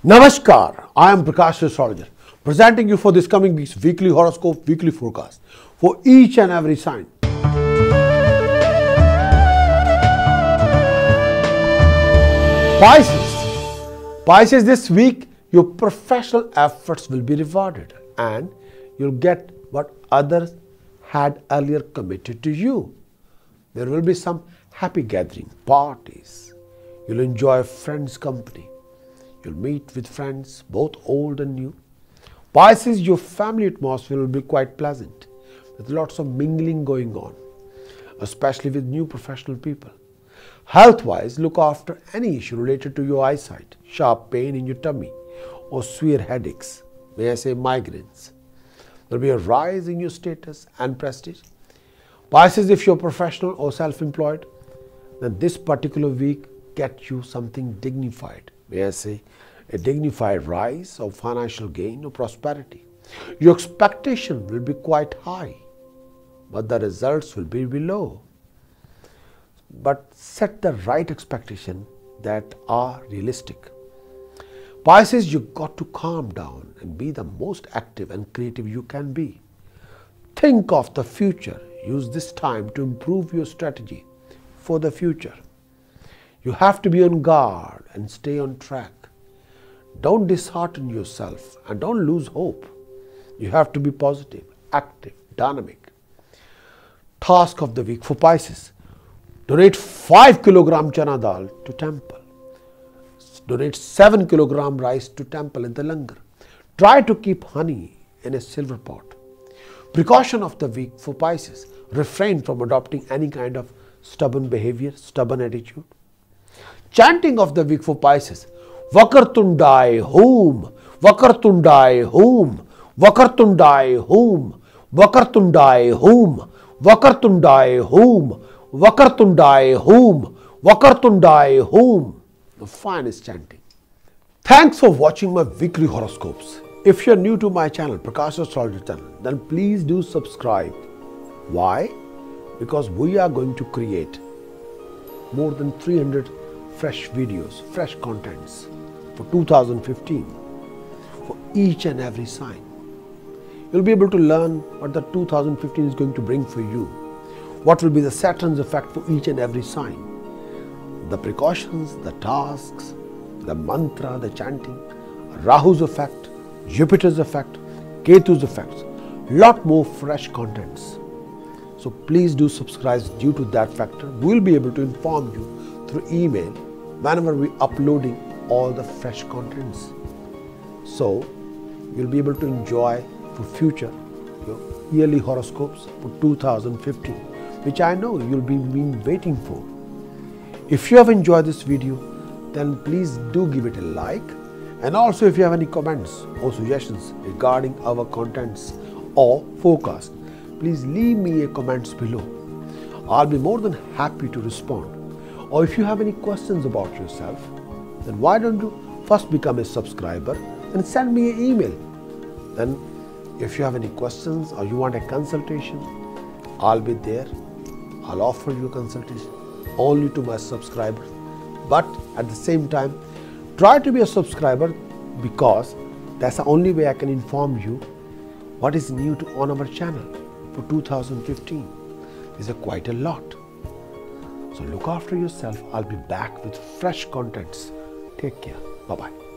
Namaskar, I am Prakash Astrologer, presenting you for this coming week's weekly horoscope, weekly forecast for each and every sign. Pisces, this week your professional efforts will be rewarded and you'll get what others had earlier committed to you. There will be some happy gathering, parties. You'll enjoy friends' company. You'll meet with friends, both old and new. Pisces, your family atmosphere will be quite pleasant, with lots of mingling going on, especially with new professional people. Health-wise, look after any issue related to your eyesight, sharp pain in your tummy, or severe headaches, may I say migraines. There will be a rise in your status and prestige. Pisces, if you're professional or self-employed, then this particular week gets you something dignified. May I say, a dignified rise of financial gain or prosperity. Your expectation will be quite high, but the results will be below. But set the right expectation that are realistic. Pisces, you got to calm down and be the most active and creative you can be. Think of the future. Use this time to improve your strategy for the future. You have to be on guard and stay on track. Don't dishearten yourself and don't lose hope. You have to be positive, active, dynamic. Task of the week for Pisces. Donate 5 kg chana dal to temple. Donate 7 kg rice to temple in the langar. Try to keep honey in a silver pot. Precaution of the week for Pisces. Refrain from adopting any kind of stubborn behavior, stubborn attitude. Chanting of the week for Pisces. Vakartundai Hum, Vakartundai Hum, Vakartundai Hum, Vakartundai Hum, Vakartundai Hum, Vakartundai Hum, Vakartundai Hum. The finest chanting. Thanks for watching my weekly horoscopes. If you're new to my channel, Prakash Astrologer channel, then please do subscribe. Why? Because we are going to create more than 300 fresh videos, fresh contents for 2015 for each and every sign. You'll be able to learn what the 2015 is going to bring for you. What will be the Saturn's effect for each and every sign. The precautions, the tasks, the mantra, the chanting, Rahu's effect, Jupiter's effect, Ketu's effects, lot more fresh contents. So please do subscribe due to that factor. We'll be able to inform you through email whenever we uploading all the fresh contents. So you'll be able to enjoy for future your yearly horoscopes for 2015, which I know you'll be waiting for. If you have enjoyed this video, then please do give it a like. And also if you have any comments or suggestions regarding our contents or forecast, please leave me a comments below. I'll be more than happy to respond. Or if you have any questions about yourself, then why don't you first become a subscriber and send me an email. Then if you have any questions or you want a consultation, I'll be there. I'll offer you a consultation only to my subscribers. But at the same time, try to be a subscriber because that's the only way I can inform you what is new on our channel for 2015. These are quite a lot. So look after yourself. I'll be back with fresh contents. Take care. Bye-bye.